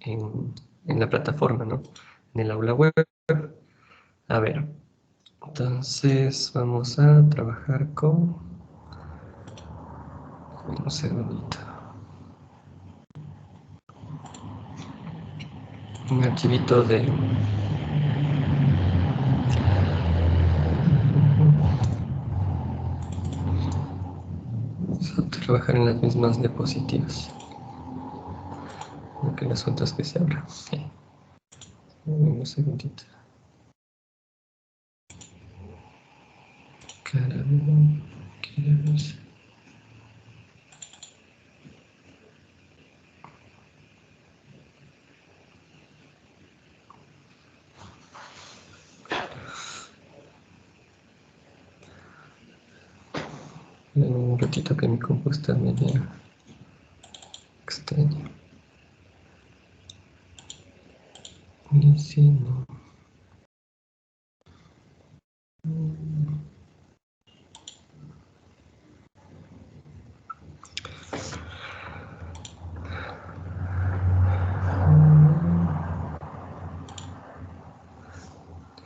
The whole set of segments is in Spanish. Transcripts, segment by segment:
en la plataforma, ¿no? En el aula web. A ver, entonces vamos a trabajar con un segundito. Un archivito de... Vamos a trabajar en las mismas diapositivas. Lo que el asunto es que se abra. Un segundito. Caramba, ¿quieres? Un ratito que mi compu está media extraña. Y si no...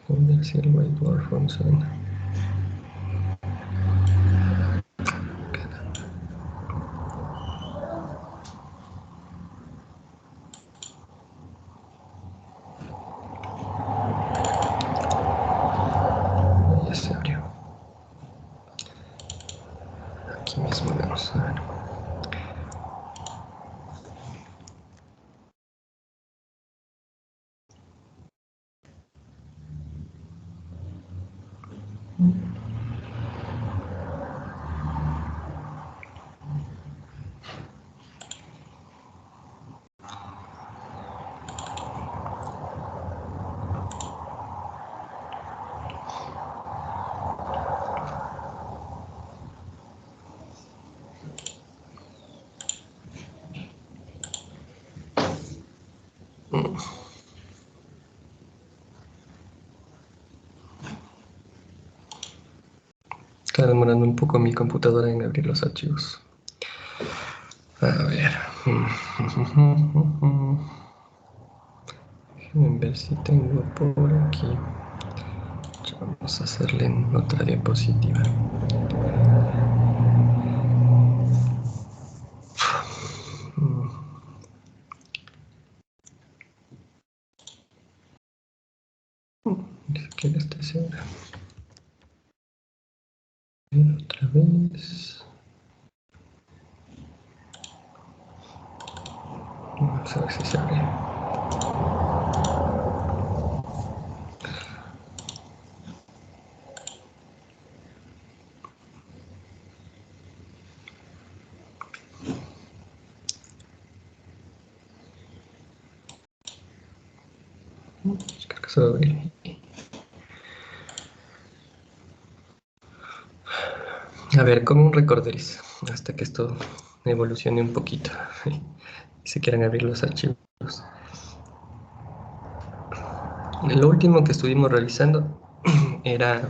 A ver si el whiteboard funciona. Ya se abrió. Aquí mismo vamos a ver. Está demorando un poco mi computadora en abrir los archivos. A ver. Déjenme ver si tengo por aquí. Vamos a hacerle en otra diapositiva. Ni siquiera está segura. Otra vez. Vamos a ver si se abre. Creo que se va a abrir. A ver, como un recorderis, hasta que esto evolucione un poquito y se quieran abrir los archivos. Lo último que estuvimos realizando era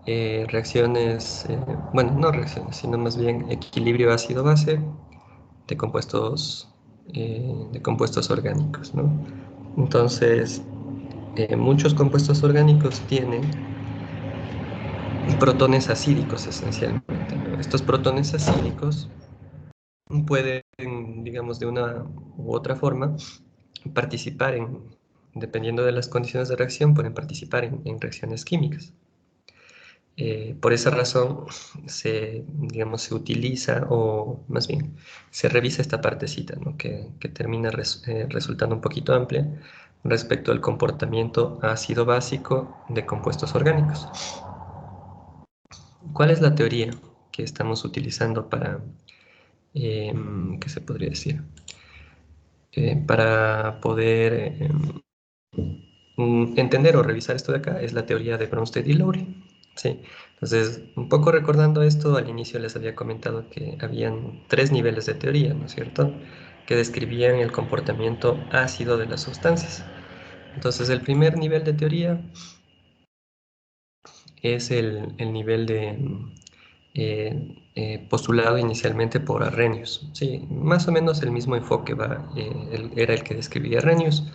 reacciones, bueno, no reacciones, sino más bien equilibrio ácido-base de compuestos orgánicos, ¿no? Entonces, muchos compuestos orgánicos tienen protones acídicos esencialmente, ¿no? Estos protones acídicos pueden, digamos, de una u otra forma, participar dependiendo de las condiciones de reacción, pueden participar en reacciones químicas. Por esa razón digamos, se utiliza, o más bien, se revisa esta partecita, ¿no? que termina resultando un poquito amplia respecto al comportamiento ácido básico de compuestos orgánicos. ¿Cuál es la teoría que estamos utilizando para, qué se podría decir? Para poder entender o revisar esto de acá es la teoría de Bronsted y Lowry. Sí. Entonces, un poco recordando esto, al inicio les había comentado que habían 3 niveles de teoría, ¿no es cierto?, que describían el comportamiento ácido de las sustancias. Entonces, el primer nivel de teoría es el nivel de postulado inicialmente por Arrhenius. Sí, más o menos el mismo enfoque era el que describía Arrhenius,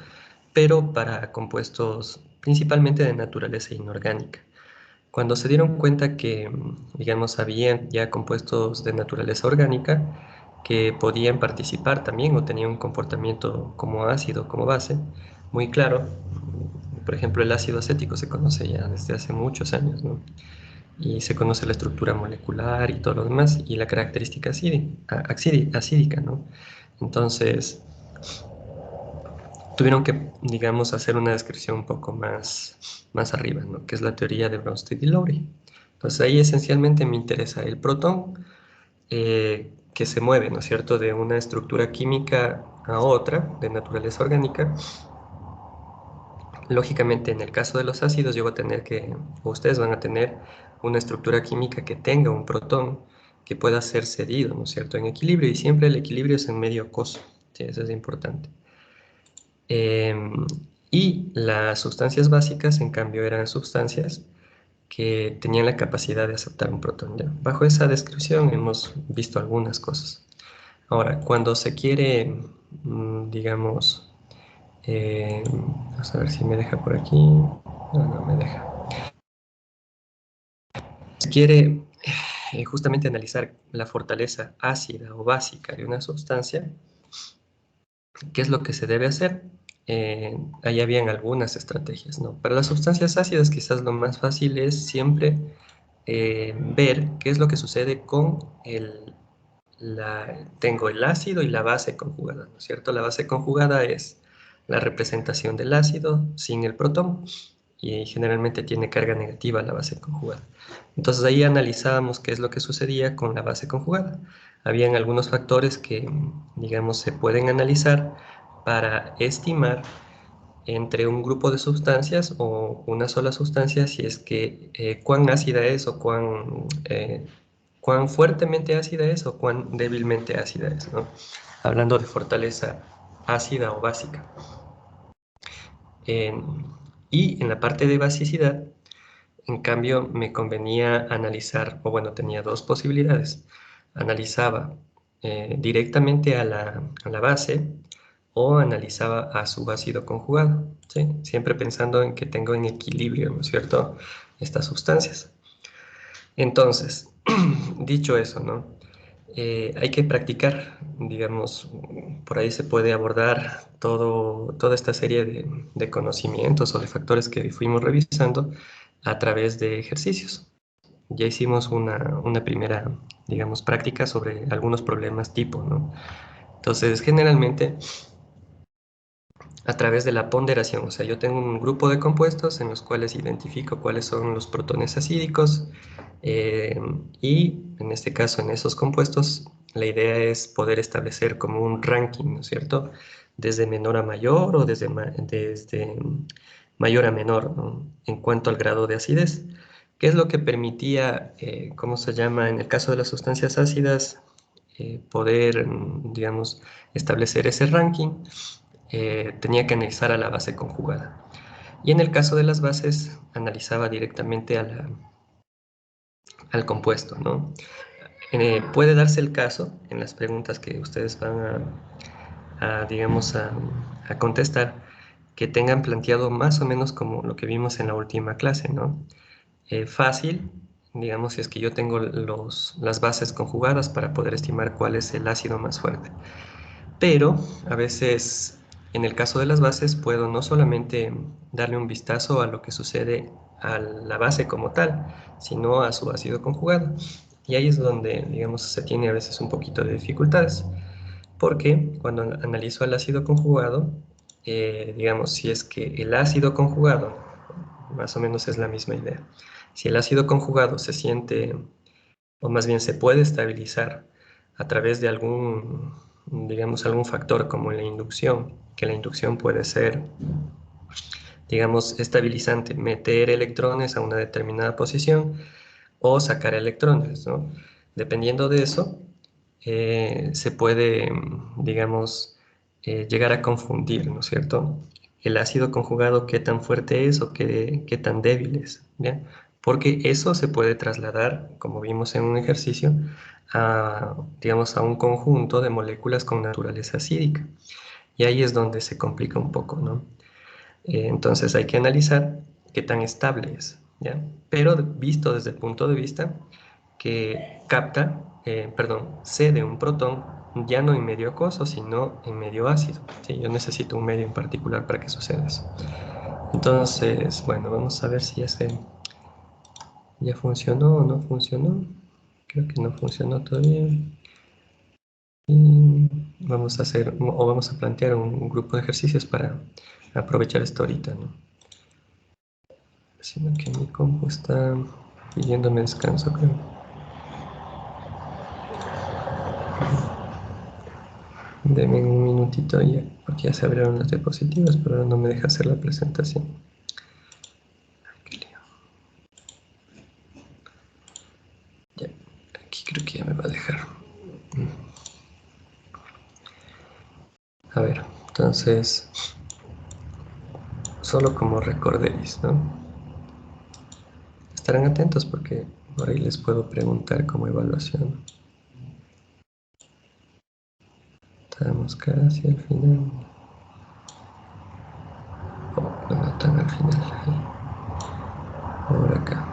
pero para compuestos principalmente de naturaleza inorgánica. Cuando se dieron cuenta que, digamos, había ya compuestos de naturaleza orgánica que podían participar también o tenían un comportamiento como ácido, como base, muy claro. Por ejemplo, el ácido acético se conoce ya desde hace muchos años, ¿no? Y se conoce la estructura molecular y todo lo demás, y la característica acídica, ¿no? Entonces, tuvieron que, digamos, hacer una descripción un poco más arriba, ¿no? Que es la teoría de Bronsted y Lowry. Entonces, ahí esencialmente me interesa el protón, que se mueve, ¿no es cierto?, de una estructura química a otra, de naturaleza orgánica. Lógicamente, en el caso de los ácidos, yo voy a tener que, o ustedes van a tener una estructura química que tenga un protón que pueda ser cedido, ¿no es cierto?, en equilibrio, y siempre el equilibrio es en medio aquoso, sí, eso es importante. Y las sustancias básicas, en cambio, eran sustancias que tenían la capacidad de aceptar un protón, ¿ya? Bajo esa descripción hemos visto algunas cosas. Ahora, cuando se quiere, digamos, vamos a ver si me deja por aquí. No, no me deja. Se quiere justamente analizar la fortaleza ácida o básica de una sustancia. ¿Qué es lo que se debe hacer? Ahí habían algunas estrategias, ¿no? Para las sustancias ácidas quizás lo más fácil es siempre ver qué es lo que sucede con tengo el ácido y la base conjugada, ¿no es cierto? La base conjugada es la representación del ácido sin el protón, y generalmente tiene carga negativa la base conjugada. Entonces ahí analizábamos qué es lo que sucedía con la base conjugada. Habían algunos factores que, digamos, se pueden analizar para estimar entre un grupo de sustancias o una sola sustancia, si es que cuán ácida es o cuán fuertemente ácida es o cuán débilmente ácida es, ¿no? Hablando de fortaleza ácida o básica. Y en la parte de basicidad, en cambio, me convenía analizar, o bueno, tenía dos posibilidades. Analizaba directamente a la base, o analizaba a su ácido conjugado, ¿sí? Siempre pensando en que tengo en equilibrio, ¿no es cierto?, estas sustancias. Entonces, dicho eso, ¿no? Hay que practicar, digamos, por ahí se puede abordar toda esta serie de conocimientos o de factores que fuimos revisando a través de ejercicios. Ya hicimos una primera, digamos, práctica sobre algunos problemas tipo, ¿no? Entonces, generalmente, a través de la ponderación, o sea, yo tengo un grupo de compuestos en los cuales identifico cuáles son los protones acídicos, eh, y en este caso, en esos compuestos, la idea es poder establecer como un ranking, ¿no es cierto?, desde menor a mayor o desde mayor a menor, ¿no?, en cuanto al grado de acidez, que es lo que permitía, ¿cómo se llama?, en el caso de las sustancias ácidas, poder, digamos, establecer ese ranking. Tenía que analizar a la base conjugada. Y en el caso de las bases, analizaba directamente al compuesto, ¿no? Puede darse el caso, en las preguntas que ustedes van digamos, a contestar, que tengan planteado más o menos como lo que vimos en la última clase, ¿no? Fácil, digamos, si es que yo tengo las bases conjugadas para poder estimar cuál es el ácido más fuerte. Pero a veces, en el caso de las bases, puedo no solamente darle un vistazo a lo que sucede a la base como tal, sino a su ácido conjugado. Y ahí es donde, digamos, se tiene a veces un poquito de dificultades, porque cuando analizo el ácido conjugado, digamos, si es que el ácido conjugado, más o menos es la misma idea, si el ácido conjugado se siente, o más bien se puede estabilizar a través de digamos, algún factor como la inducción, que la inducción puede ser, digamos, estabilizante, meter electrones a una determinada posición o sacar electrones, ¿no? Dependiendo de eso, se puede, digamos, llegar a confundir, ¿no es cierto?, el ácido conjugado, qué tan fuerte es o qué tan débil es, ¿ya? porque eso se puede trasladar, como vimos en un ejercicio, digamos, a un conjunto de moléculas con naturaleza acídica. Y ahí es donde se complica un poco, ¿no? Entonces hay que analizar qué tan estable es, ¿ya? Pero visto desde el punto de vista que capta, perdón, cede un protón ya no en medio acuoso, sino en medio ácido, ¿sí? Yo necesito un medio en particular para que suceda eso. Entonces, bueno, vamos a ver si ya funcionó o no funcionó. Creo que no funcionó todavía. Y vamos a hacer, o vamos a plantear un grupo de ejercicios para aprovechar esto ahorita, ¿no? Sino que mi compu está pidiéndome descanso, creo. Deme un minutito ya, porque ya se abrieron las diapositivas, pero no me deja hacer la presentación. Ay, qué lío. Ya, aquí creo que ya me va a dejar. A ver, entonces, solo como recordéis, ¿no? Estarán atentos porque por ahí les puedo preguntar como evaluación. Estamos casi al final. Oh, no tan al final. Ahí. Por acá.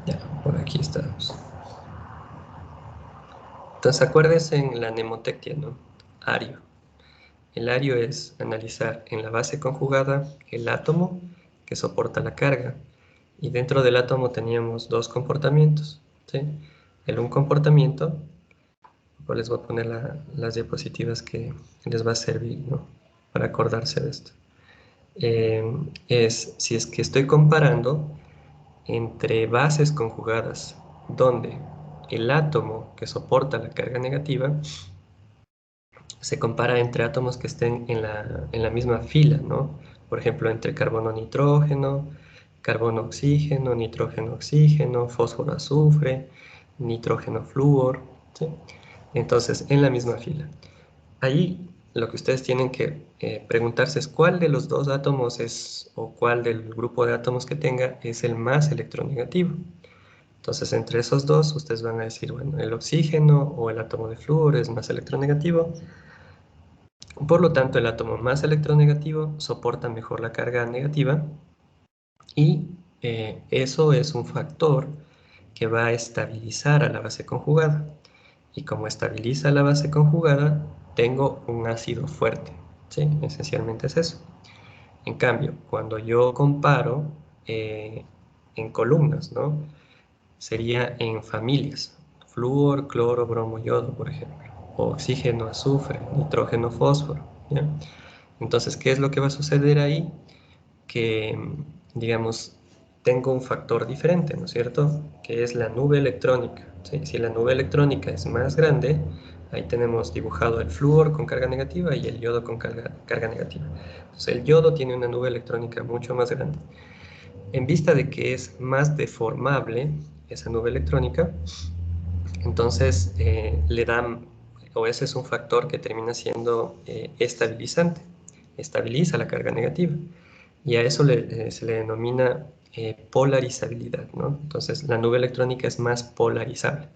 Ya, por aquí estamos. Entonces acuérdense en la mnemotecnia, ¿no? Ario. El ario es analizar en la base conjugada el átomo que soporta la carga. Y dentro del átomo teníamos dos comportamientos, ¿sí? El un comportamiento, pues les voy a poner las diapositivas que les va a servir, ¿no? Para acordarse de esto. Es si es que estoy comparando entre bases conjugadas donde el átomo que soporta la carga negativa se compara entre átomos que estén en la misma fila, ¿no? Por ejemplo, entre carbono-nitrógeno, carbono-oxígeno, nitrógeno-oxígeno, fósforo-azufre, nitrógeno-flúor, ¿sí? Entonces, en la misma fila. Ahí lo que ustedes tienen que preguntarse es cuál de los dos átomos es, o cuál del grupo de átomos que tenga es el más electronegativo. Entonces, entre esos dos, ustedes van a decir, bueno, el oxígeno o el átomo de flúor es más electronegativo. Por lo tanto, el átomo más electronegativo soporta mejor la carga negativa y eso es un factor que va a estabilizar a la base conjugada. Y como estabiliza la base conjugada, tengo un ácido fuerte. ¿Sí? Esencialmente es eso. En cambio, cuando yo comparo en columnas, ¿no? Sería en familias. Flúor, cloro, bromo, yodo, por ejemplo. O oxígeno, azufre, nitrógeno, fósforo. ¿Ya? Entonces, ¿qué es lo que va a suceder ahí? Que, digamos, tengo un factor diferente, ¿no es cierto? Que es la nube electrónica. ¿Sí? Si la nube electrónica es más grande, ahí tenemos dibujado el flúor con carga negativa y el yodo con carga negativa. Entonces, el yodo tiene una nube electrónica mucho más grande. En vista de que es más deformable esa nube electrónica, entonces le dan, o ese es un factor que termina siendo estabilizante, estabiliza la carga negativa. Y a eso se le denomina polarizabilidad, ¿no? Entonces la nube electrónica es más polarizable.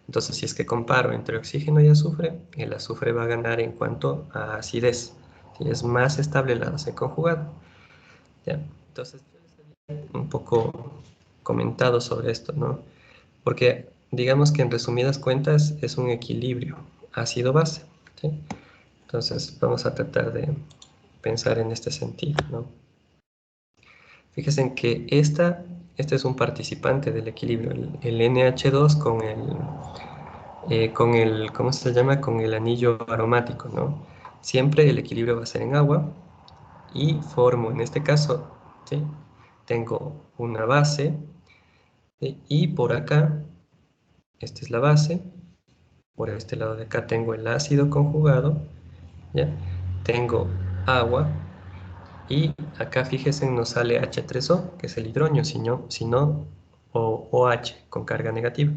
Entonces si es que comparo entre oxígeno y azufre, el azufre va a ganar en cuanto a acidez. ¿Sí? Es más estable la base conjugada. ¿Ya? Entonces un poco comentado sobre esto, ¿no? Porque digamos que en resumidas cuentas es un equilibrio ácido-base, ¿sí? Entonces vamos a tratar de pensar en este sentido, ¿no? Fíjense en que este es un participante del equilibrio, el NH2 con el, ¿cómo se llama? Con el anillo aromático, ¿no? Siempre el equilibrio va a ser en agua y formo, en este caso, ¿sí? Tengo una base, ¿sí? Y por acá, esta es la base, por este lado de acá tengo el ácido conjugado, ¿ya? Tengo agua y acá fíjense nos sale H3O, que es el hidrógeno, sino o OH con carga negativa.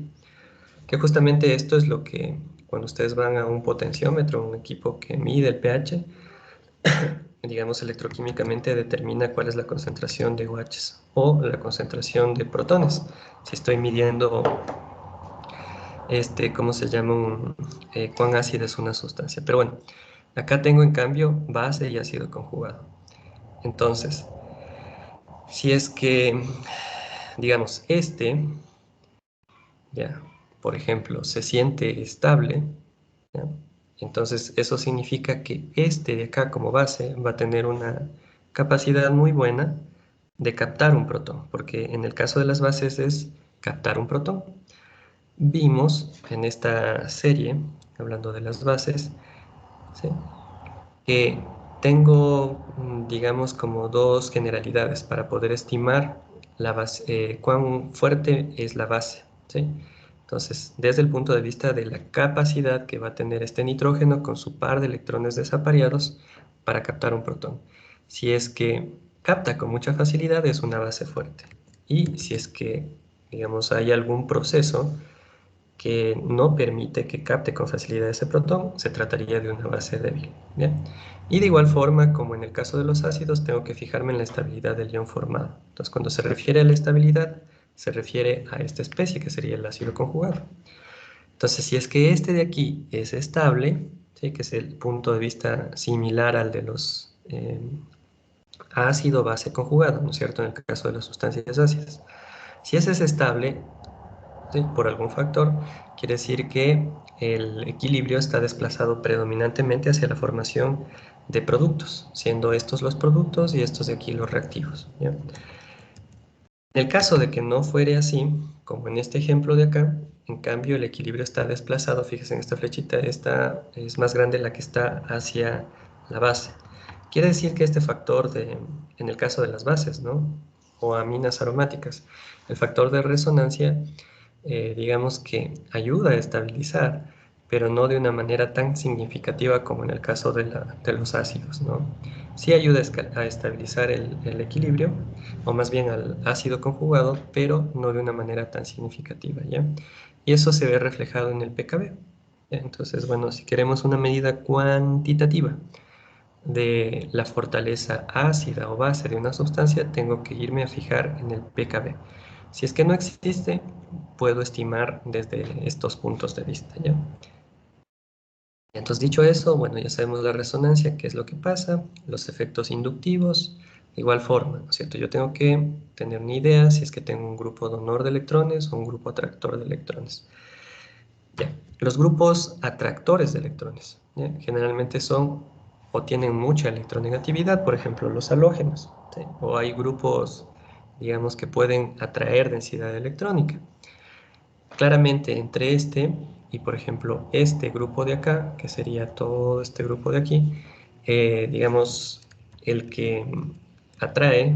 Que justamente esto es lo que cuando ustedes van a un potenciómetro, un equipo que mide el pH, digamos electroquímicamente determina cuál es la concentración de OHs o la concentración de protones. Si estoy midiendo ¿cómo se llama? Cuán ácida es una sustancia. Pero bueno, acá tengo en cambio base y ácido conjugado. Entonces, si es que, digamos, ya, por ejemplo, se siente estable, ¿ya? Entonces eso significa que este de acá como base va a tener una capacidad muy buena de captar un protón, porque en el caso de las bases es captar un protón. Vimos en esta serie, hablando de las bases, ¿sí? Que tengo, digamos, como dos generalidades para poder estimar la base, cuán fuerte es la base, ¿sí? Entonces, desde el punto de vista de la capacidad que va a tener este nitrógeno con su par de electrones desapareados para captar un protón. Si es que capta con mucha facilidad, es una base fuerte. Y si es que, digamos, hay algún proceso que no permite que capte con facilidad ese protón, se trataría de una base débil. ¿Bien? Y de igual forma, como en el caso de los ácidos, tengo que fijarme en la estabilidad del ion formado. Entonces, cuando se refiere a la estabilidad, se refiere a esta especie, que sería el ácido conjugado. Entonces, si es que este de aquí es estable, ¿sí? Que es el punto de vista similar al de los ácido-base conjugado, ¿no es cierto? En el caso de las sustancias ácidas. Si ese es estable, ¿sí? Por algún factor, quiere decir que el equilibrio está desplazado predominantemente hacia la formación de productos, siendo estos los productos y estos de aquí los reactivos, ¿ya? En el caso de que no fuere así, como en este ejemplo de acá, en cambio el equilibrio está desplazado, fíjense en esta flechita, esta es más grande la que está hacia la base. Quiere decir que este factor en el caso de las bases, ¿no? O aminas aromáticas, el factor de resonancia digamos que ayuda a estabilizar, pero no de una manera tan significativa como en el caso de los ácidos, ¿no? Sí ayuda a estabilizar el equilibrio, o más bien al ácido conjugado, pero no de una manera tan significativa, ¿ya? Y eso se ve reflejado en el pKb. Entonces, bueno, si queremos una medida cuantitativa de la fortaleza ácida o base de una sustancia, tengo que irme a fijar en el pKb. Si es que no existe, puedo estimar desde estos puntos de vista, ¿ya? Entonces, dicho eso, bueno, ya sabemos la resonancia, qué es lo que pasa, los efectos inductivos, de igual forma, ¿no es cierto? Yo tengo que tener una idea si es que tengo un grupo donor de electrones o un grupo atractor de electrones. Ya. Los grupos atractores de electrones, ¿ya? Generalmente son o tienen mucha electronegatividad, por ejemplo, los halógenos, ¿sí? O hay grupos, digamos, que pueden atraer densidad electrónica. Claramente entre este y, por ejemplo, este grupo de acá, que sería todo este grupo de aquí, digamos, el que atrae,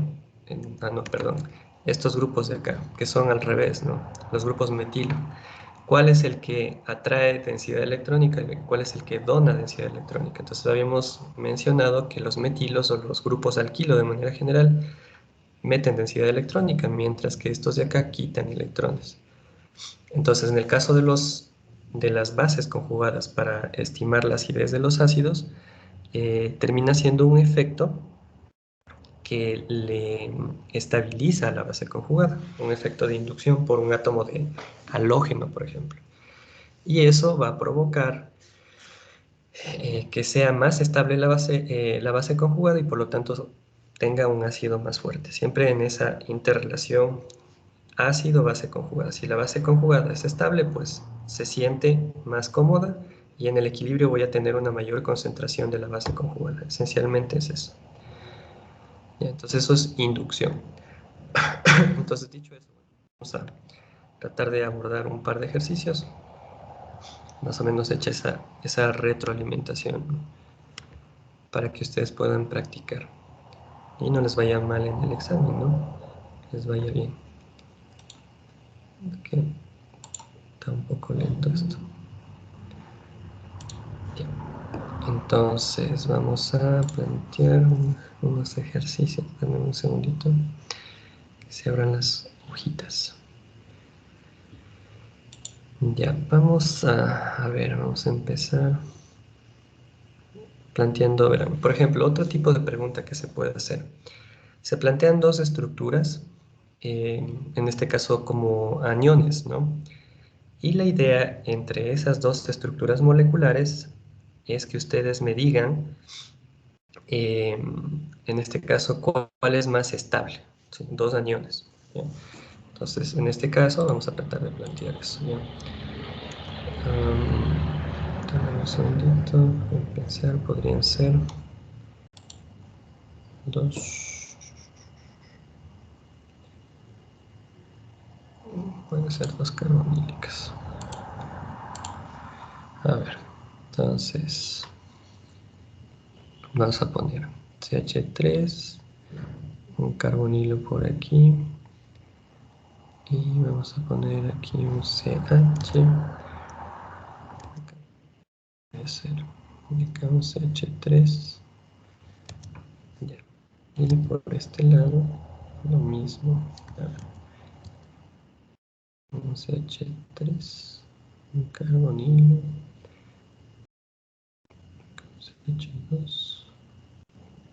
no, perdón, estos grupos de acá, que son al revés, ¿no? Los grupos metilo. ¿Cuál es el que atrae densidad electrónica y cuál es el que dona densidad electrónica? Entonces habíamos mencionado que los metilos o los grupos alquilo de manera general meten densidad electrónica, mientras que estos de acá quitan electrones. Entonces, en el caso de las bases conjugadas para estimar la acidez de los ácidos, termina siendo un efecto que le estabiliza a la base conjugada, un efecto de inducción por un átomo de halógeno, por ejemplo. Y eso va a provocar que sea más estable la base conjugada y por lo tanto tenga un ácido más fuerte, siempre en esa interrelación ácido-base conjugada. Si la base conjugada es estable, pues se siente más cómoda y en el equilibrio voy a tener una mayor concentración de la base conjugada. Esencialmente es eso. ¿Ya? Entonces eso es inducción. Entonces dicho eso, vamos a tratar de abordar un par de ejercicios, más o menos hecha esa retroalimentación, ¿no? Para que ustedes puedan practicar y no les vaya mal en el examen, ¿no? Les vaya bien. Ok, está un poco lento esto. Bien. Entonces vamos a plantear unos ejercicios. Dame un segundito que se abran las hojitas. Ya, vamos a ver, vamos a empezar planteando, verán, por ejemplo, otro tipo de pregunta que se puede hacer. Se plantean dos estructuras, en este caso como aniones, ¿no? Y la idea entre esas dos estructuras moleculares es que ustedes me digan, en este caso, cuál es más estable. ¿Sí? Dos aniones. ¿Ya? Entonces, en este caso, vamos a tratar de plantear eso. ¿Ya? Dame un segundito, voy a pensar, podrían ser dos, pueden ser dos carbonílicas. A ver, entonces, vamos a poner CH3, un carbonilo por aquí, y vamos a poner aquí un CH, puede ser, acá un CH3, ya. Y por este lado, lo mismo, a ver, un CH3, un carbonilo, CH2,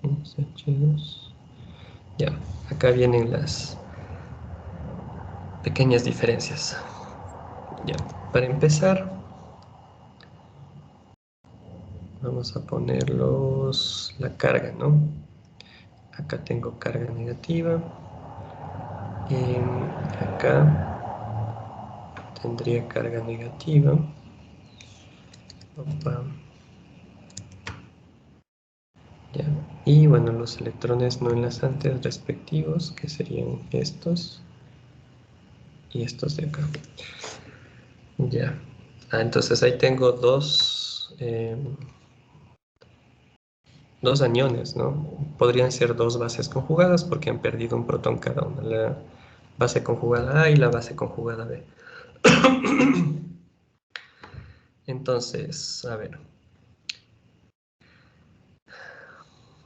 un CH2, ya, acá vienen las pequeñas diferencias. Ya, para empezar, vamos a ponerlos la carga, ¿no? Acá tengo carga negativa. Acá tendría carga negativa. Opa. Ya. Y bueno, los electrones no enlazantes respectivos, que serían estos y estos de acá. Ya. Entonces ahí tengo dos aniones, ¿no? Podrían ser dos bases conjugadas porque han perdido un protón cada una. La base conjugada A y la base conjugada B. Entonces, a ver,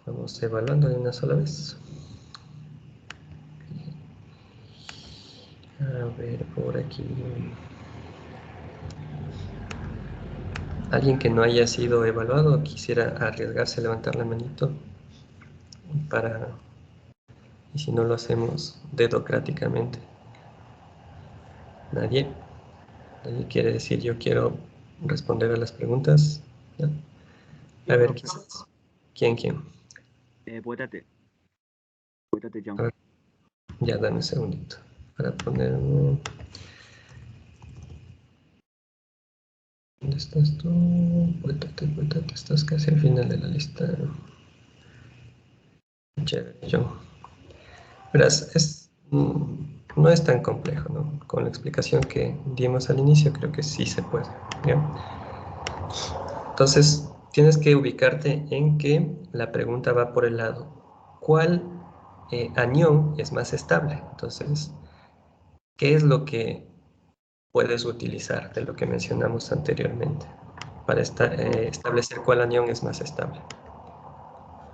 vamos evaluando de una sola vez. A ver, por aquí. Alguien que no haya sido evaluado quisiera arriesgarse a levantar la manito para, y si no lo hacemos dedocráticamente. Nadie, nadie quiere decir yo quiero responder a las preguntas. ¿No? A Yo, ver, profe. quizás. ¿Quién? Poétate, A John. ver, ya dame un segundito para ponerme. ¿Dónde estás tú? Vuéltate, estás casi al final de la lista. Chévere, yo. Verás, no es tan complejo, ¿no? Con la explicación que dimos al inicio, creo que sí se puede, ¿ya? Entonces, tienes que ubicarte en que la pregunta va por el lado, ¿cuál anión es más estable? Entonces, ¿qué es lo que puedes utilizar de lo que mencionamos anteriormente para establecer cuál anión es más estable?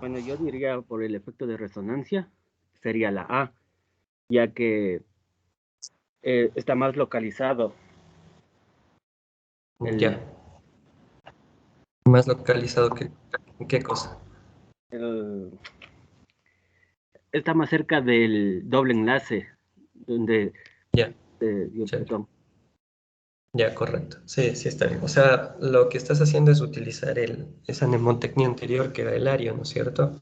Bueno, yo diría por el efecto de resonancia sería la A, ya que está más localizado. Ya, El, más localizado que qué cosa. el- Está más cerca del doble enlace donde Ya, dio el chévere. protón. Ya, correcto. Sí, sí está bien. O sea, lo que estás haciendo es utilizar esa mnemotecnia anterior que era el ario, ¿no es cierto?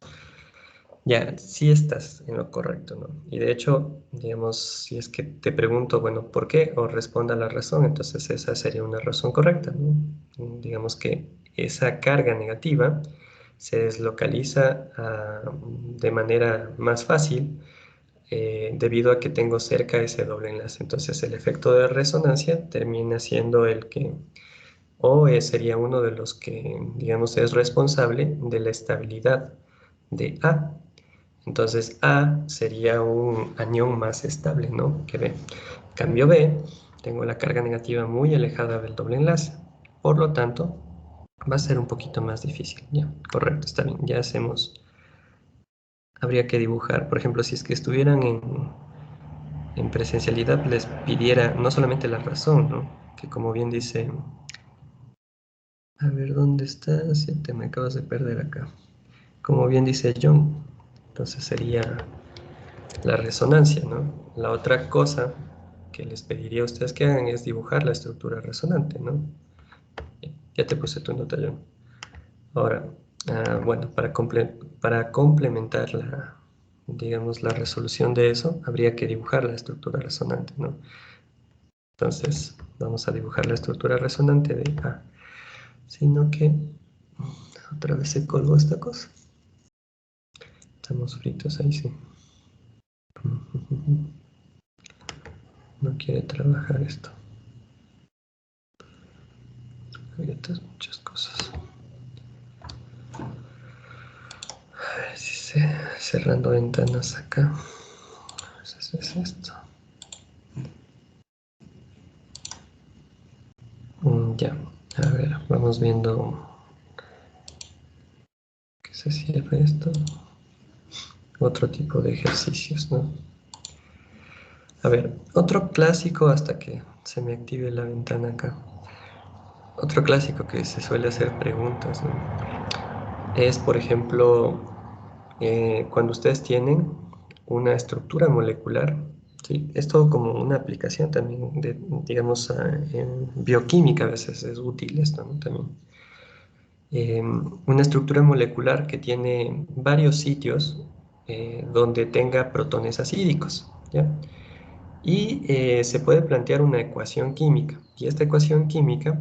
Ya, sí estás en lo correcto, ¿no? Y de hecho, digamos, si es que te pregunto, bueno, ¿por qué? O responda la razón, entonces esa sería una razón correcta, ¿no? Digamos que esa carga negativa se deslocaliza de manera más fácil debido a que tengo cerca ese doble enlace. Entonces el efecto de resonancia termina siendo el que, sería uno de los que, digamos, es responsable de la estabilidad de A. Entonces A sería un anión más estable, ¿no? Que B. Cambio B, tengo la carga negativa muy alejada del doble enlace. Por lo tanto, va a ser un poquito más difícil. Ya, correcto, está bien. Ya hacemos, habría que dibujar. Por ejemplo, si es que estuvieran en presencialidad, les pidiera no solamente la razón, ¿no? que como bien dice, a ver, ¿dónde estás? Ya te me acabas de perder acá. Como bien dice John, entonces sería la resonancia, ¿no? La otra cosa que les pediría a ustedes que hagan es dibujar la estructura resonante, ¿no? Ya te puse tu nota, John. Ahora, bueno, para complementar digamos, la resolución de eso, habría que dibujar la estructura resonante, ¿no? Entonces, vamos a dibujar la estructura resonante de A. Sino que, otra vez se colgó esta cosa. Estamos fritos ahí, sí. No quiere trabajar esto. Abiertas muchas cosas. A ver si cerrando ventanas acá. Entonces es esto. Ya, a ver, vamos viendo que se cierre esto. Otro tipo de ejercicios, ¿no? A ver, otro clásico hasta que se me active la ventana acá. Otro clásico que se suele hacer preguntas, ¿no? Es, por ejemplo, cuando ustedes tienen una estructura molecular, ¿sí? Es todo como una aplicación también, digamos, en bioquímica a veces es útil esto, ¿no? También. Una estructura molecular que tiene varios sitios donde tenga protones acídicos, ¿ya? Y se puede plantear una ecuación química. Y esta ecuación química,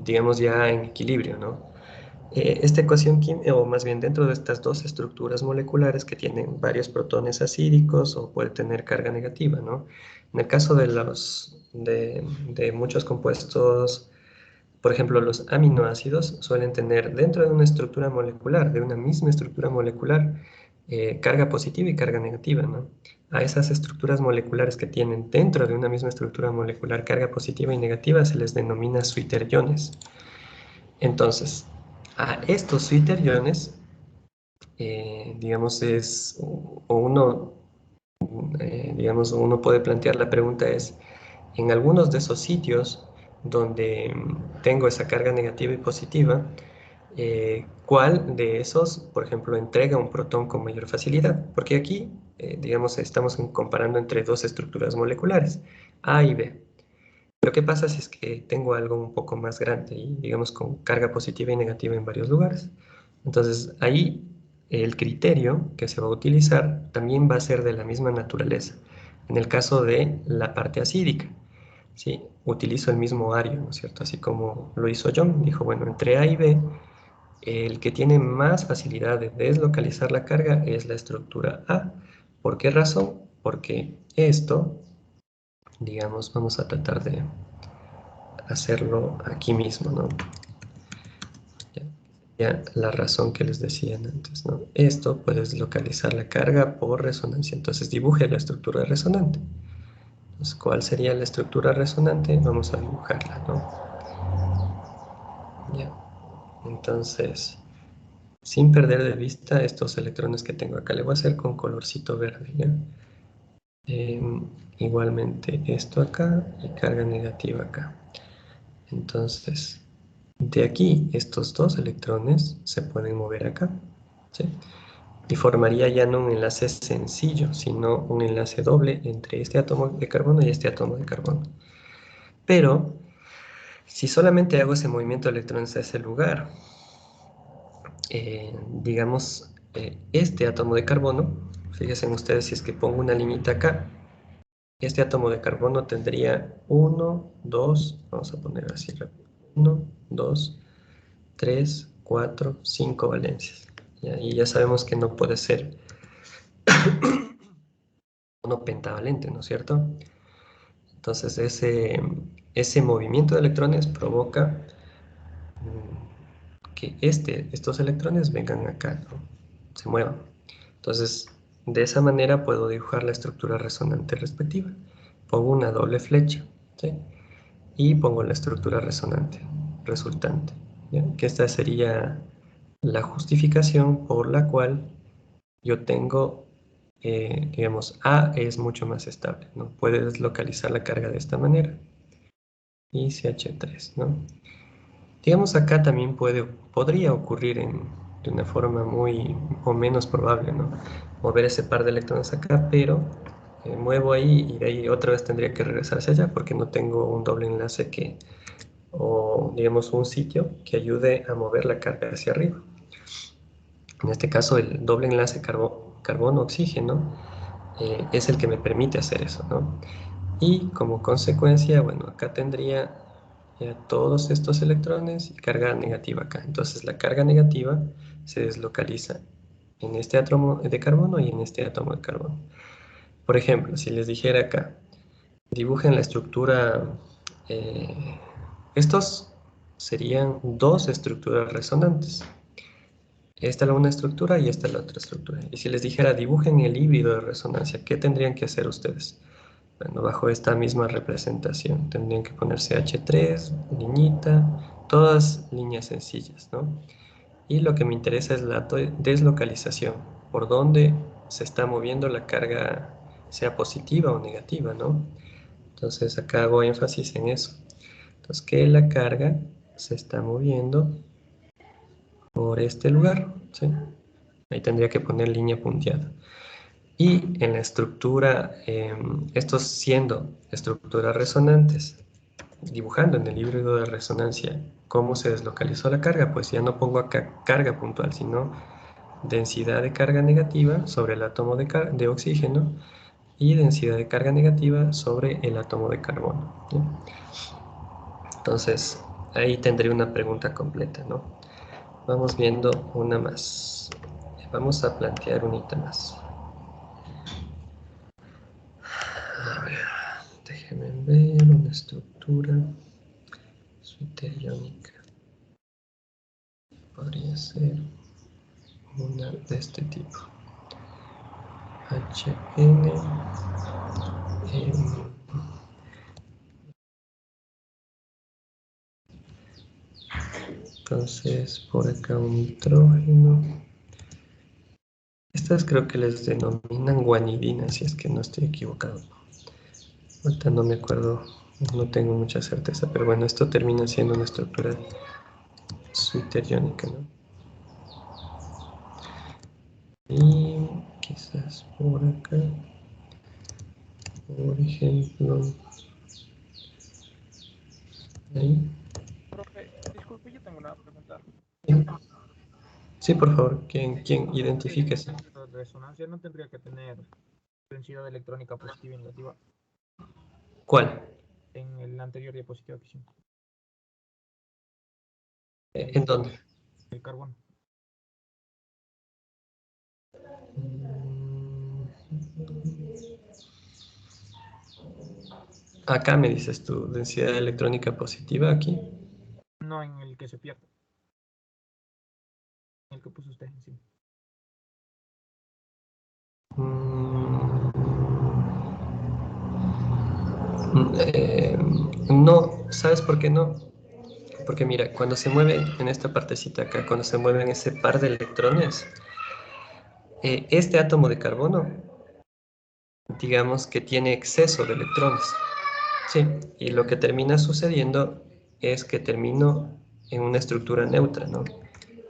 digamos ya en equilibrio, ¿no? Esta ecuación química, o más bien dentro de estas dos estructuras moleculares que tienen varios protones acídicos o puede tener carga negativa, ¿no? En el caso de muchos compuestos, por ejemplo, los aminoácidos suelen tener dentro de una estructura molecular, de una misma estructura molecular, carga positiva y carga negativa, ¿no? A esas estructuras moleculares que tienen dentro de una misma estructura molecular carga positiva y negativa se les denomina zwitteriones. Entonces, a estos zwitteriones, digamos, digamos, uno puede plantear la pregunta es, en algunos de esos sitios donde tengo esa carga negativa y positiva, ¿cuál de esos, por ejemplo, entrega un protón con mayor facilidad? Porque aquí, digamos, estamos comparando entre dos estructuras moleculares, A y B. Pero ¿qué pasa si es que tengo algo un poco más grande y, digamos, con carga positiva y negativa en varios lugares? Entonces, ahí el criterio que se va a utilizar también va a ser de la misma naturaleza. En el caso de la parte acídica, ¿sí? Utilizo el mismo ario, ¿no es cierto? Así como lo hizo John, dijo, bueno, entre A y B, el que tiene más facilidad de deslocalizar la carga es la estructura A. ¿Por qué razón? Porque esto, digamos, vamos a tratar de hacerlo aquí mismo, ¿no? Ya la razón que les decía antes, ¿no? Esto puedes localizar la carga por resonancia. Entonces dibuje la estructura resonante. Entonces, ¿cuál sería la estructura resonante? Vamos a dibujarla, ¿no? Ya. Entonces, sin perder de vista estos electrones que tengo acá, le voy a hacer con colorcito verde, ¿ya? Igualmente esto acá y carga negativa acá. Entonces, de aquí, estos dos electrones se pueden mover acá, ¿sí? Y formaría ya no un enlace sencillo, sino un enlace doble entre este átomo de carbono y este átomo de carbono. Pero, si solamente hago ese movimiento de electrones a ese lugar, digamos, este átomo de carbono, fíjense ustedes si es que pongo una limita acá, este átomo de carbono tendría 1, 2, vamos a poner así rápido, 1, 2, 3, 4, 5 valencias. Y ya sabemos que no puede ser uno pentavalente, ¿no es cierto? Entonces ese movimiento de electrones provoca que estos electrones vengan acá, ¿no? Se muevan. Entonces, de esa manera puedo dibujar la estructura resonante respectiva. Pongo una doble flecha, ¿sí? Y pongo la estructura resonante resultante, ¿ya? Que esta sería la justificación por la cual yo tengo digamos, A es mucho más estable, ¿no? Puedes localizar la carga de esta manera. Y CH3, ¿no? Digamos, acá también podría ocurrir de una forma muy o menos probable, ¿no? Mover ese par de electrones acá, pero muevo ahí y de ahí otra vez tendría que regresar hacia allá porque no tengo un doble enlace o digamos un sitio que ayude a mover la carga hacia arriba. En este caso el doble enlace carbono-oxígeno es el que me permite hacer eso, ¿no? Y como consecuencia, bueno, acá tendría ya todos estos electrones y carga negativa acá. Entonces la carga negativa se deslocaliza en este átomo de carbono y en este átomo de carbono. Por ejemplo, si les dijera acá, dibujen la estructura, eh, estos serían dos estructuras resonantes. Esta es la una estructura y esta es la otra estructura. Y si les dijera dibujen el híbrido de resonancia, ¿qué tendrían que hacer ustedes? Bueno, bajo esta misma representación tendrían que ponerse H3, liñita, todas líneas sencillas, ¿no? Y lo que me interesa es la deslocalización, por dónde se está moviendo la carga, sea positiva o negativa, ¿no? Entonces acá hago énfasis en eso. Entonces que la carga se está moviendo por este lugar, ¿sí? Ahí tendría que poner línea punteada. Y en la estructura, estos siendo estructuras resonantes, dibujando en el híbrido de resonancia cómo se deslocalizó la carga, pues ya no pongo acá carga puntual, sino densidad de carga negativa sobre el átomo de oxígeno y densidad de carga negativa sobre el átomo de carbono, ¿sí? Entonces, ahí tendré una pregunta completa, ¿no? Vamos viendo una más. Vamos a plantear un ítem más. A ver, déjenme ver una estructura suiteriónica. Podría ser una de este tipo. HN. Entonces, por acá un nitrógeno. Estas creo que les denominan guanidinas, si es que no estoy equivocado. Ahorita no me acuerdo, no tengo mucha certeza, pero bueno, esto termina siendo una estructura suiteriónica, ¿no? Y quizás por acá, por ejemplo, ahí. Profe, disculpe, yo tengo una pregunta. Sí, por favor, ¿quién identifica eso? La resonancia no tendría que tener densidad electrónica positiva y negativa ¿Cuál? en el anterior diapositiva que hicimos. ¿En dónde? El carbono. Acá me dices tu densidad electrónica positiva aquí. No en el que se pierde. En el que puso usted encima. No, ¿sabes por qué no? Porque mira, cuando se mueve en esta partecita acá, cuando se mueven ese par de electrones, este átomo de carbono, digamos que tiene exceso de electrones. Sí, y lo que termina sucediendo es que termino en una estructura neutra, ¿no?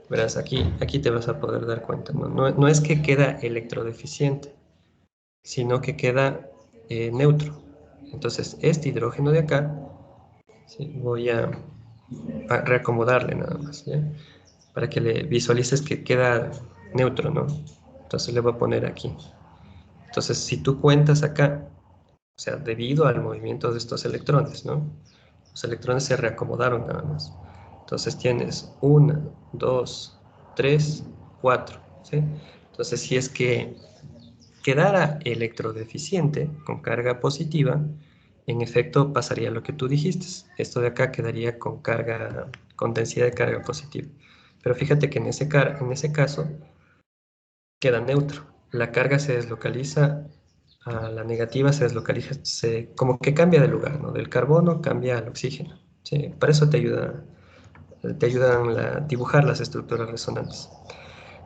Verás, aquí te vas a poder dar cuenta, ¿no? No es que queda electrodeficiente, sino que queda neutro. Entonces, este hidrógeno de acá, sí, voy a reacomodarle nada más, ¿ya? Para que le visualices que queda neutro, ¿no? Entonces le voy a poner aquí. Entonces, si tú cuentas acá, o sea, debido al movimiento de estos electrones, ¿no? Los electrones se reacomodaron nada más. Entonces tienes 1, 2, 3, 4, ¿sí? Entonces, si es que quedara electrodeficiente con carga positiva, en efecto pasaría lo que tú dijiste. Esto de acá quedaría con carga, con densidad de carga positiva. Pero fíjate que en ese caso queda neutro. La carga se deslocaliza a la negativa, se deslocaliza, como que cambia de lugar, ¿no? Del carbono cambia al oxígeno. Sí, para eso te ayudan a dibujar las estructuras resonantes.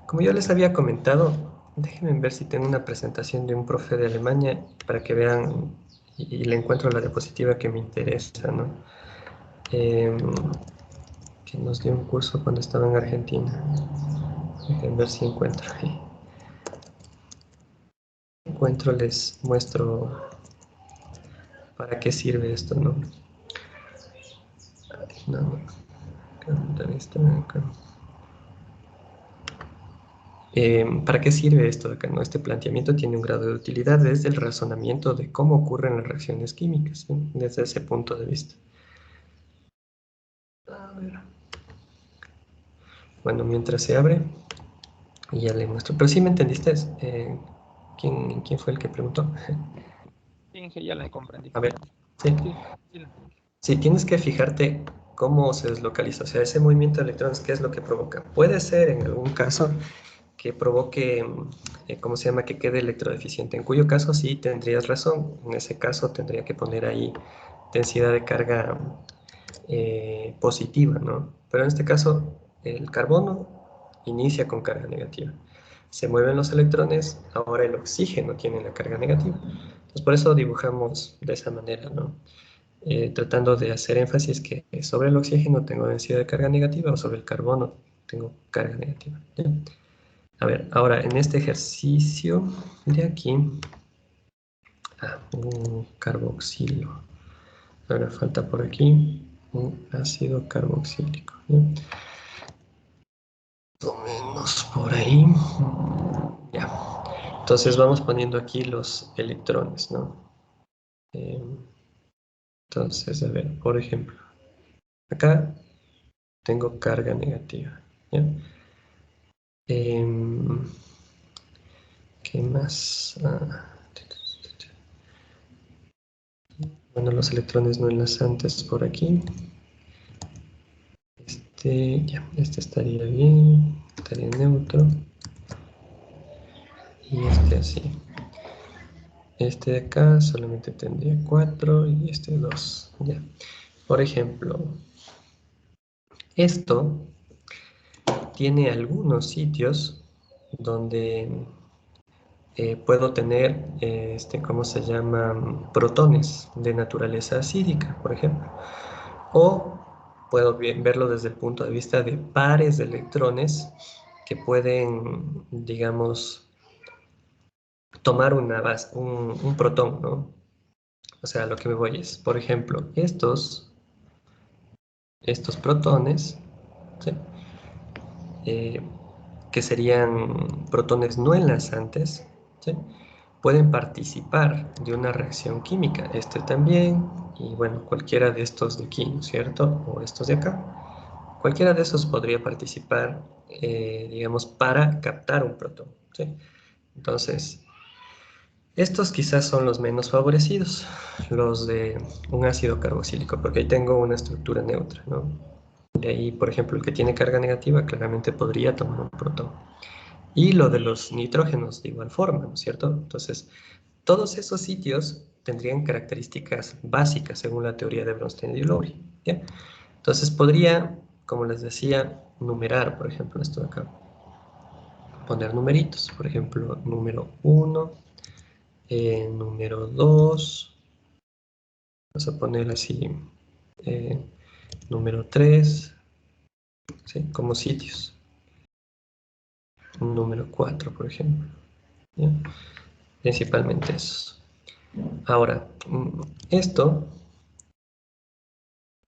Como yo les había comentado, Déjenme ver si tengo una presentación de un profe de Alemania para que vean y le encuentro la diapositiva que me interesa, ¿no? Que nos dio un curso cuando estaba en Argentina. Déjenme ver si encuentro. Encuentro, les muestro para qué sirve esto, ¿no? No, ¿para qué sirve esto de acá, no? Este planteamiento tiene un grado de utilidad desde el razonamiento de cómo ocurren las reacciones químicas, ¿sí? Desde ese punto de vista. A ver. Bueno, mientras se abre, y ya le muestro. Pero sí me entendiste, ¿quién fue el que preguntó? Sí, ya la comprendí. A ver, sí. Sí, sí la entendí. Sí, tienes que fijarte cómo se deslocaliza, o sea, ese movimiento de electrones, ¿qué es lo que provoca? Puede ser en algún caso que provoque, ¿cómo se llama?, que quede electrodeficiente, en cuyo caso sí tendrías razón, en ese caso tendría que poner ahí densidad de carga positiva, ¿no? Pero en este caso el carbono inicia con carga negativa. Se mueven los electrones, ahora el oxígeno tiene la carga negativa. Entonces por eso dibujamos de esa manera, ¿no? Tratando de hacer énfasis que sobre el oxígeno tengo densidad de carga negativa o sobre el carbono tengo carga negativa. ¿Ya? A ver, ahora en este ejercicio de aquí, un carboxilo. Ahora falta por aquí un ácido carboxílico. ¿Ya? Más o menos por ahí. Ya. Entonces vamos poniendo aquí los electrones, ¿no? Entonces, a ver, por ejemplo, acá tengo carga negativa. ¿Ya? ¿Qué más? Bueno, los electrones no enlazantes por aquí. Ya, este estaría bien, estaría neutro. Y este así. Este de acá solamente tendría 4 y este 2. Ya. Por ejemplo, esto tiene algunos sitios donde puedo tener, ¿cómo se llaman? Protones de naturaleza acídica, por ejemplo. O puedo verlo desde el punto de vista de pares de electrones que pueden, digamos, tomar una base, un protón, ¿no? O sea, lo que me voy es, por ejemplo, estos protones, ¿sí? Eh, que serían protones no enlazantes, ¿sí? Pueden participar de una reacción química, este también, y bueno, cualquiera de estos de aquí, ¿no es cierto? O estos de acá. Cualquiera de esos podría participar, digamos, para captar un protón, ¿sí? Entonces, estos quizás son los menos favorecidos, los de un ácido carboxílico, porque ahí tengo una estructura neutra, ¿no? De ahí, por ejemplo, el que tiene carga negativa claramente podría tomar un protón. Y lo de los nitrógenos de igual forma, ¿no es cierto? Entonces, todos esos sitios tendrían características básicas según la teoría de Bronsted y Lowry, ¿ya? Entonces podría, como les decía, numerar, por ejemplo, esto de acá. Poner numeritos, por ejemplo, número 1, número 2, vamos a poner así, número 3, ¿sí? Como sitios. Número 4, por ejemplo. ¿Ya? Principalmente esos. Ahora, esto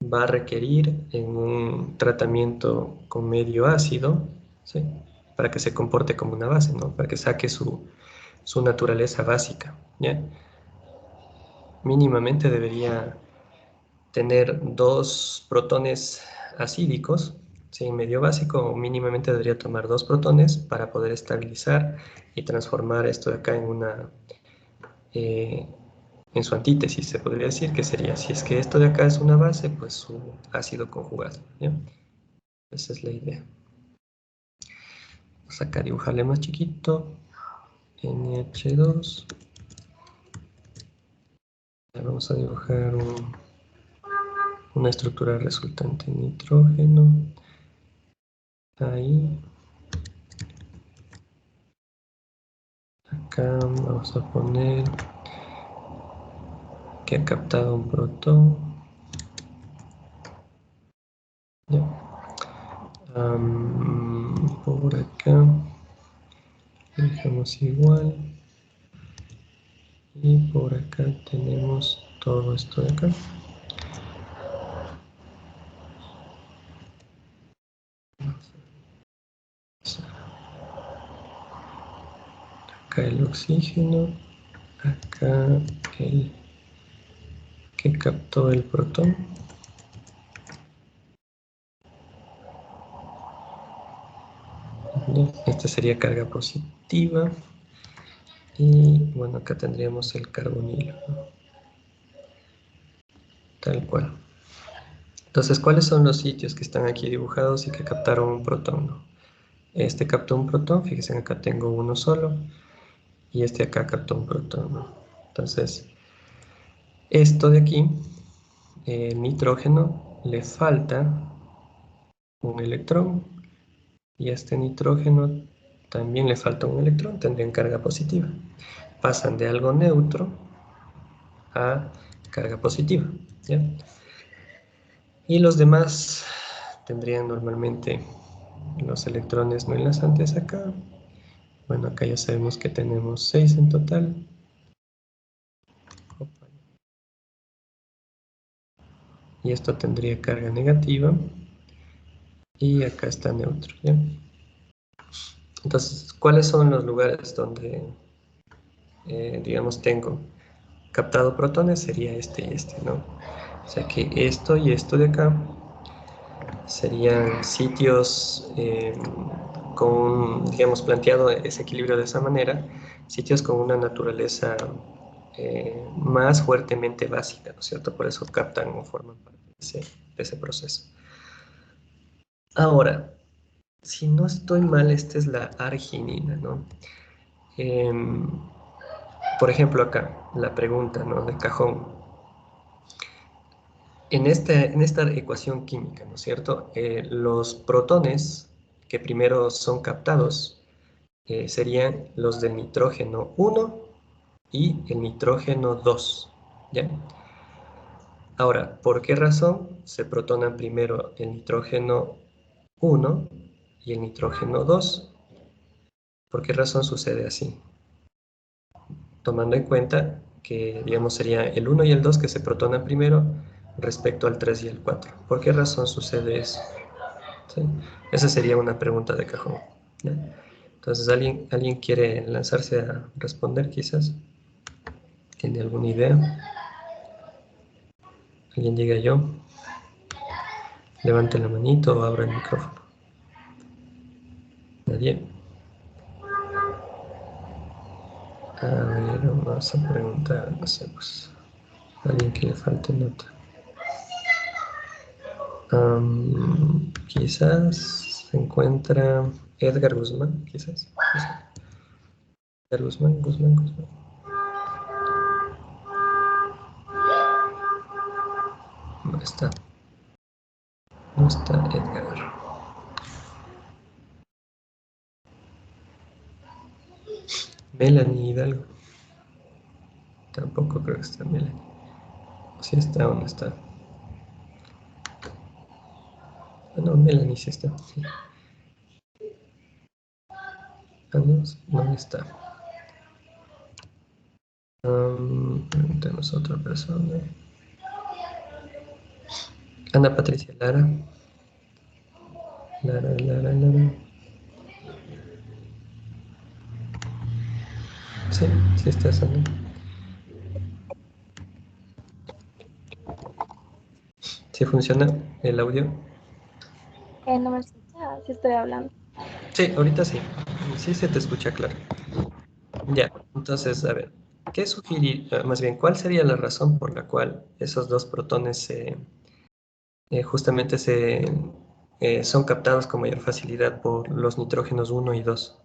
va a requerir en un tratamiento con medio ácido, ¿sí? Para que se comporte como una base, ¿no? Para que saque su naturaleza básica, ¿ya? Mínimamente debería tener 2 protones acídicos, ¿sí? Medio básico, mínimamente debería tomar 2 protones para poder estabilizar y transformar esto de acá en una, en su antítesis, se podría decir que sería, si es que esto de acá es una base, pues su ácido conjugado, ¿ya? Esa es la idea. Vamos acá a dibujarle más chiquito, NH2. Vamos a dibujar una estructura resultante en nitrógeno. Ahí. Acá vamos a poner que ha captado un protón. Ya. Por acá dejamos igual. Y por acá tenemos todo esto de acá. Acá el oxígeno, acá el que captó el protón. Esta sería carga positiva. Y bueno, acá tendríamos el carbonilo, ¿no? Tal cual. Entonces, ¿cuáles son los sitios que están aquí dibujados y que captaron un protón, ¿no? Este captó un protón, fíjense, acá tengo uno solo, y este acá captó un protón, ¿no? Entonces, esto de aquí, el nitrógeno, le falta un electrón, y a este nitrógeno también le falta un electrón, tendrían carga positiva. Pasan de algo neutro a carga positiva, ¿ya? Y los demás tendrían normalmente los electrones no enlazantes acá. Bueno, acá ya sabemos que tenemos 6 en total. Y esto tendría carga negativa. Y acá está neutro, ¿ya? Entonces, ¿cuáles son los lugares donde, digamos, tengo captado protones? Sería este y este, ¿no? O sea que esto y esto de acá serían sitios con, digamos, planteado ese equilibrio de esa manera, sitios con una naturaleza más fuertemente básica, ¿no es cierto? Por eso captan o forman parte de ese proceso. Ahora, si no estoy mal, esta es la arginina, ¿no? Por ejemplo, acá, la pregunta, ¿no? De cajón. En esta ecuación química, ¿no es cierto? Los protones que primero son captados serían los del nitrógeno 1 y el nitrógeno 2, ¿ya? Ahora, ¿por qué razón se protonan primero el nitrógeno 1 y el nitrógeno 2? ¿Por qué razón sucede así? Tomando en cuenta que, digamos, sería el 1 y el 2 que se protonan primero respecto al 3 y el 4. ¿Por qué razón sucede eso? ¿Sí? Esa sería una pregunta de cajón, ¿ya? Entonces, ¿alguien quiere lanzarse a responder quizás? ¿Tiene alguna idea? ¿Alguien diga yo? Levante la manito o abra el micrófono. ¿Nadie? A ver, vamos a preguntar, no sé, pues, alguien que le falte nota. Quizás se encuentra Edgar Guzmán, quizás. Edgar Guzmán. No está. No está Edgar. Melanie Hidalgo. Tampoco creo que está Melanie. Si está o no está. Ah, no, Melanie sí está. Sí. Ah, no está. Tenemos otra persona. Ana Patricia Lara. Lara. Sí, sí está Ana. ¿Sí funciona el audio? No me escucha, si estoy hablando. Sí, ahorita sí. Sí se te escucha claro. Ya, entonces, a ver, ¿qué sugerir? Más bien, ¿cuál sería la razón por la cual esos dos protones justamente son captados con mayor facilidad por los nitrógenos 1 y 2?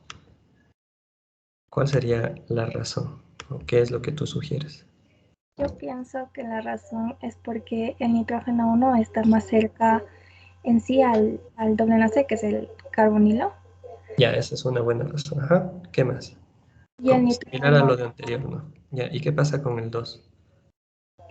¿Cuál sería la razón? ¿O qué es lo que tú sugieres? Yo pienso que la razón es porque el nitrógeno 1 está más cerca en sí al doble enlace, que es el carbonilo. Ya, esa es una buena razón. Ajá, ¿qué más? Y el Similar a nitrógeno, lo de anterior, ¿no? Ya, ¿y qué pasa con el 2?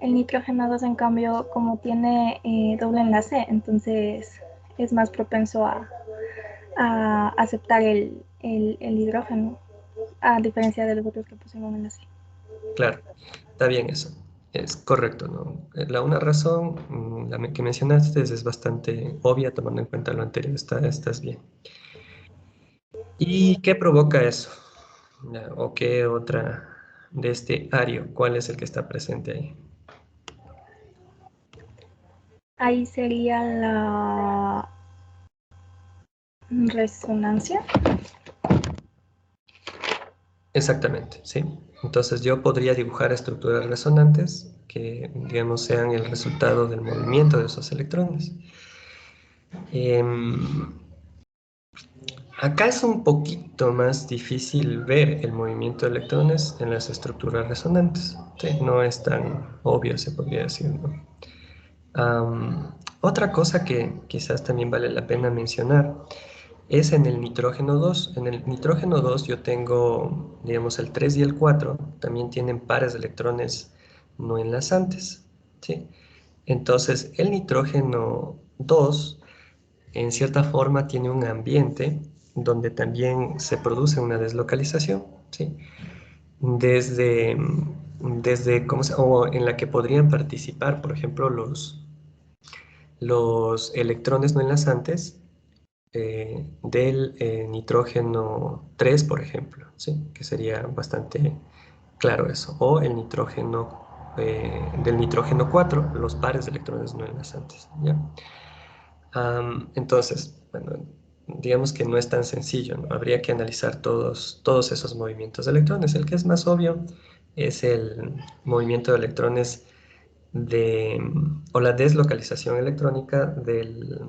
el nitrógeno 2 en cambio, como tiene doble enlace, entonces es más propenso a aceptar el hidrógeno, a diferencia de los otros que poseen un enlace. Claro, está bien eso. Es correcto, ¿no? Una razón, que mencionaste es bastante obvia tomando en cuenta lo anterior, estás bien. ¿Y qué provoca eso? Ya, ¿o qué otra de este ario? ¿Cuál es el que está presente ahí? Ahí sería la resonancia. Exactamente, sí. Entonces yo podría dibujar estructuras resonantes que, digamos, sean el resultado del movimiento de esos electrones. Em, Acá es un poquito más difícil ver el movimiento de electrones en las estructuras resonantes. Sí, no es tan obvio, se podría decir, ¿no? Otra cosa que quizás también vale la pena mencionar es en el nitrógeno 2. En el nitrógeno 2 yo tengo, digamos, el 3 y el 4, también tienen pares de electrones no enlazantes, ¿sí? Entonces, el nitrógeno 2 en cierta forma tiene un ambiente donde también se produce una deslocalización, ¿sí? Desde, o en la que podrían participar, por ejemplo, los electrones no enlazantes del nitrógeno 3, por ejemplo, ¿sí? Que sería bastante claro eso. O el nitrógeno, del nitrógeno 4, los pares de electrones no enlazantes, ¿ya? Entonces, bueno, digamos que no es tan sencillo, ¿no? Habría que analizar todos esos movimientos de electrones. El que es más obvio es el movimiento de electrones o la deslocalización electrónica del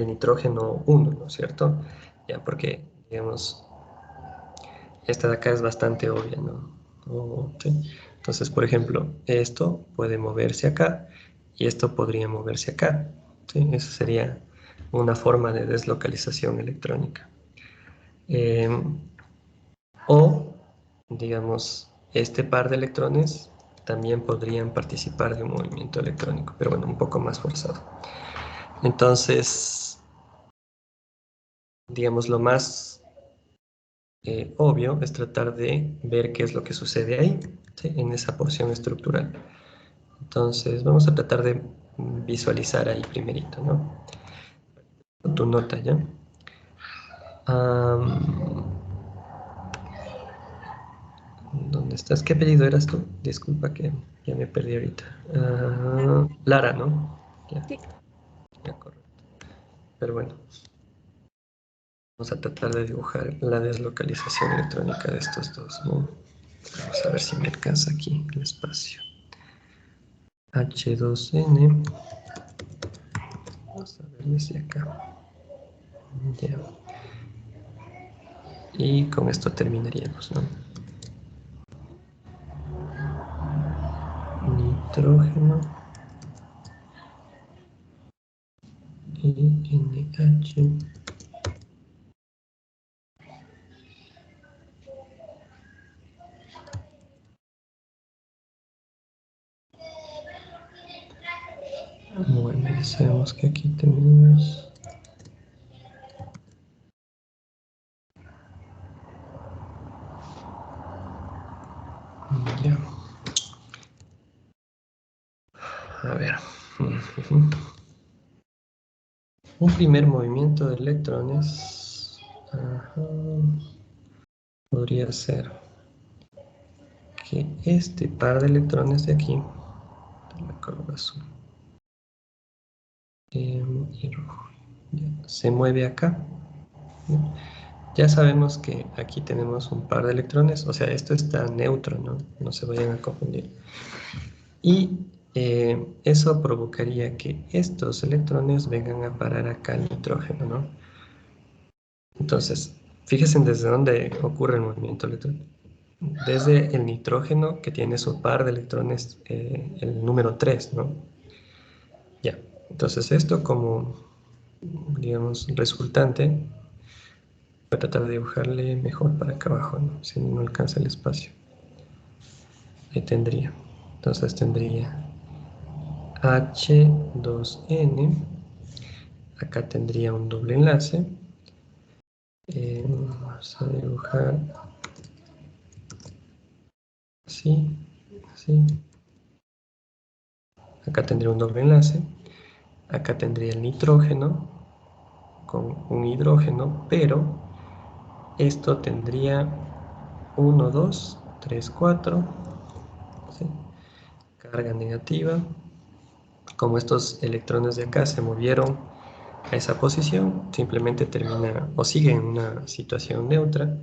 nitrógeno 1, ¿no es cierto? Ya, porque, digamos, esta de acá es bastante obvia, ¿no? ¿Sí? Entonces, por ejemplo, esto puede moverse acá y esto podría moverse acá, ¿sí? Eso sería una forma de deslocalización electrónica. O, digamos, este par de electrones también podrían participar de un movimiento electrónico, pero bueno, un poco más forzado. Entonces, digamos, lo más obvio es tratar de ver qué es lo que sucede ahí, ¿sí? En esa porción estructural. Entonces, vamos a tratar de visualizar ahí primerito, ¿no? Tu nota, ¿ya? ¿Dónde estás? ¿Qué apellido eras tú? Disculpa que ya me perdí ahorita. Lara, ¿no? Ya, Sí. ya, correcto. Pero bueno, vamos a tratar de dibujar la deslocalización electrónica de estos dos, ¿no? Vamos a ver si me alcanza aquí el espacio. H2N. Vamos a ver desde acá. Ya. Y con esto terminaríamos, ¿no? Nitrógeno y NH. Bueno, ya sabemos que aquí tenemos. Ya. A ver. Un primer movimiento de electrones. Ajá, podría ser que este par de electrones de aquí, la color azul y rojo, ya, se mueve acá. Ya sabemos que aquí tenemos un par de electrones, o sea, esto está neutro, ¿no? No se vayan a confundir. Y eso provocaría que estos electrones vengan a parar acá al nitrógeno, ¿no? Entonces, fíjense desde dónde ocurre el movimiento electrónico. Desde el nitrógeno, que tiene su par de electrones, el número 3, ¿no? Ya, entonces esto como, digamos, resultante Voy a tratar de dibujarle mejor para acá abajo, ¿no? Si no alcanza el espacio. Ahí tendría. Entonces tendría H2N. Acá tendría un doble enlace. Vamos a dibujar así, así. Acá tendría un doble enlace. Acá tendría el nitrógeno con un hidrógeno, pero esto tendría 1, 2, 3, 4. ¿Sí? Carga negativa. Como estos electrones de acá se movieron a esa posición, simplemente termina o sigue en una situación neutra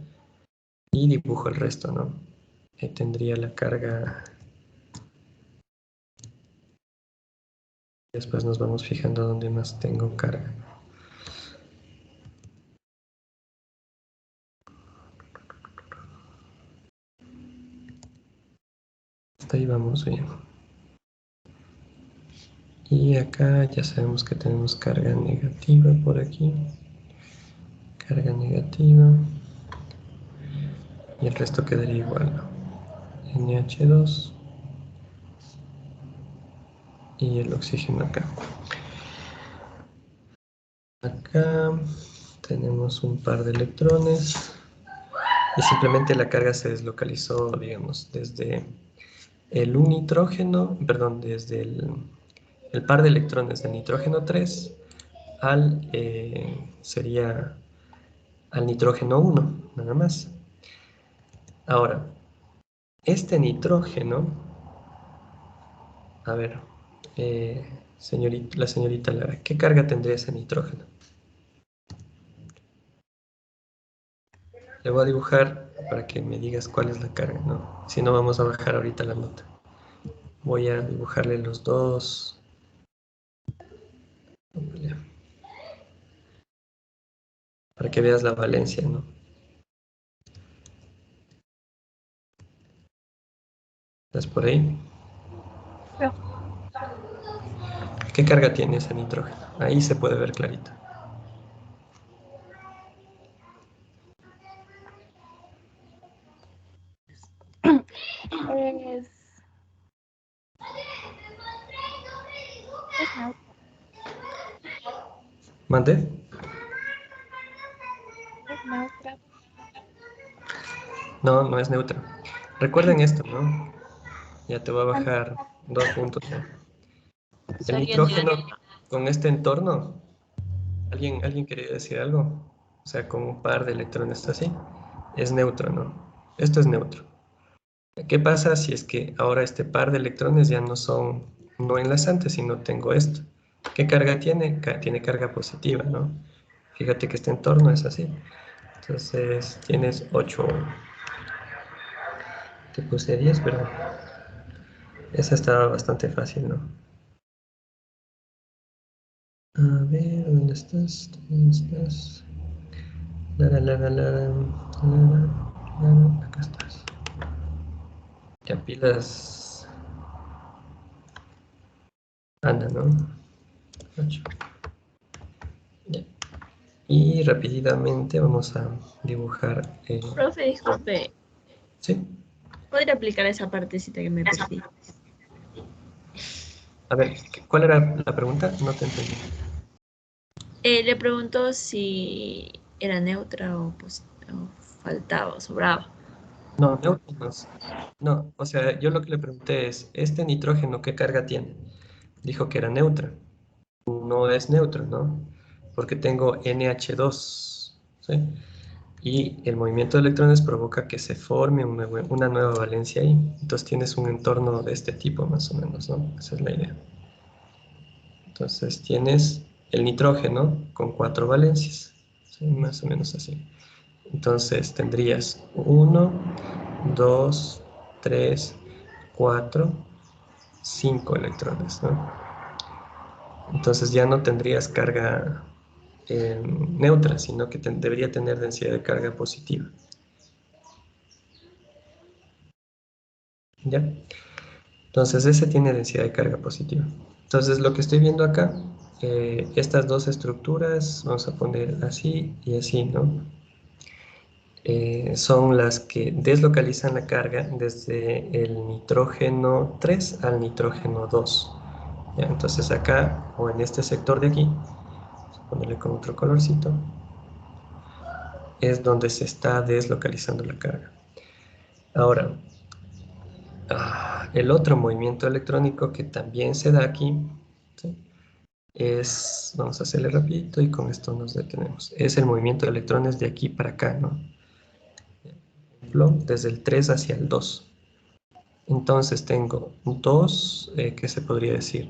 y dibujo el resto, ¿no? Ahí tendría la carga. Después nos vamos fijando dónde más tengo carga. Hasta ahí vamos bien. Y acá ya sabemos que tenemos carga negativa por aquí. Carga negativa. Y el resto quedaría igual, ¿no? NH2. Y el oxígeno acá. Acá tenemos un par de electrones. Y simplemente la carga se deslocalizó, digamos, desde el nitrógeno, perdón, desde el par de electrones de nitrógeno 3 al, sería al nitrógeno 1, nada más. Ahora, este nitrógeno, a ver, la señorita Lara, ¿qué carga tendría ese nitrógeno? Le voy a dibujar para que me digas cuál es la carga, ¿no? Si no, vamos a bajar ahorita la nota. Voy a dibujarle los dos. Para que veas la valencia, ¿no? ¿Estás por ahí? No. ¿Qué carga tiene ese nitrógeno? Ahí se puede ver clarito. Es neutro. ¿Mande? Es neutra. No, no es neutra. Recuerden esto, ¿no? Ya te voy a bajar 2 puntos, ¿no? El nitrógeno con este entorno, ¿alguien quería decir algo? O sea, con un par de electrones así, es neutro, ¿no? Esto es neutro. ¿Qué pasa si es que ahora este par de electrones ya no son no enlazantes, sino tengo esto? ¿Qué carga tiene? Tiene carga positiva, ¿no? Fíjate que este entorno es así. Entonces tienes 8. Te puse 10, pero esa estaba bastante fácil, ¿no? A ver, ¿dónde estás? ¿Dónde estás? Lara, Lara, Lara, Lara, Lara, acá estás. Ya pilas. Anda, ¿no? 8. Ya. Y rápidamente vamos a dibujar. Profe, disculpe, ¿Sí? ¿podría aplicar esa partecita que me perdí? A ver, ¿cuál era la pregunta? No te entendí. Le preguntó si era neutra o faltaba o sobraba. No, neutros. No, o sea, yo lo que le pregunté es, ¿este nitrógeno qué carga tiene? Dijo que era neutra. No es neutro, ¿no? Porque tengo NH2, ¿sí? Y el movimiento de electrones provoca que se forme una nueva valencia ahí. Entonces tienes un entorno de este tipo, más o menos, ¿no? Esa es la idea. Entonces tienes el nitrógeno con 4 valencias, ¿sí? Más o menos así. Entonces tendrías 1, 2, 3, 4, 5 electrones, ¿no? Entonces ya no tendrías carga neutra, sino que debería tener densidad de carga positiva. ¿Ya? Entonces ese tiene densidad de carga positiva. Entonces lo que estoy viendo acá, estas dos estructuras, vamos a poner así y así, ¿no? son las que deslocalizan la carga desde el nitrógeno 3 al nitrógeno 2. ¿Ya? Entonces acá, o en este sector de aquí, vamos a ponerle con otro colorcito, es donde se está deslocalizando la carga. Ahora, el otro movimiento electrónico que también se da aquí, ¿sí? Vamos a hacerle rapidito y con esto nos detenemos. Es el movimiento de electrones de aquí para acá, ¿no? Desde el 3 hacia el 2. Entonces tengo dos, ¿qué se podría decir?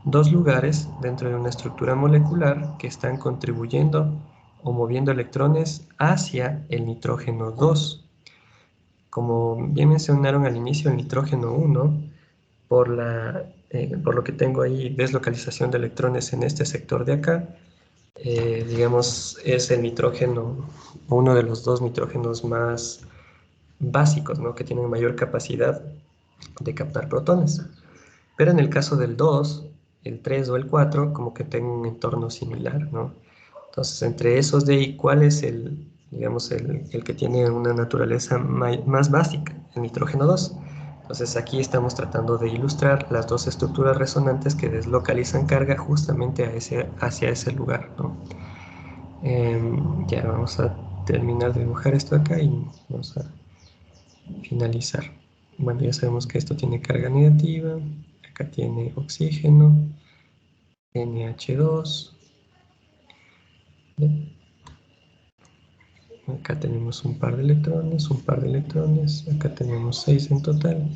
Dos lugares dentro de una estructura molecular que están contribuyendo o moviendo electrones hacia el nitrógeno 2. Como bien mencionaron al inicio, el nitrógeno 1, por lo que tengo ahí deslocalización de electrones en este sector de acá, digamos, es el nitrógeno, uno de los dos nitrógenos más básicos, ¿no? Que tienen mayor capacidad de captar protones. Pero en el caso del 2, el 3 o el 4, como que tengo un entorno similar, ¿no? Entonces, entre esos de ahí, ¿cuál es digamos, el que tiene una naturaleza más básica? El nitrógeno 2. Entonces, aquí estamos tratando de ilustrar las dos estructuras resonantes que deslocalizan carga justamente hacia ese lugar, ¿no? Ya vamos a terminar de dibujar esto acá y vamos a finalizar. Bueno, ya sabemos que esto tiene carga negativa, acá tiene oxígeno, NH2, ¿bien? Acá tenemos un par de electrones, acá tenemos 6 en total.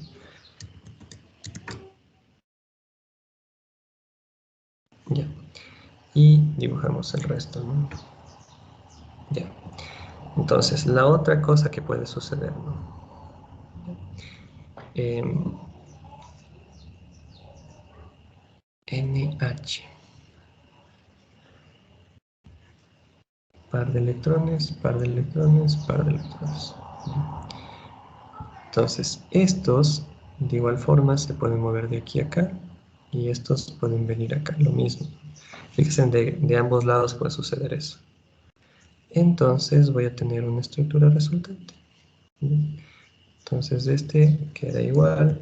Ya, y dibujamos el resto, ¿no? Ya, entonces la otra cosa que puede suceder, ¿no? NH. Par de electrones, par de electrones, par de electrones. Entonces, estos de igual forma se pueden mover de aquí a acá y estos pueden venir acá, lo mismo. Fíjense, de ambos lados puede suceder eso. Entonces voy a tener una estructura resultante. Entonces este queda igual,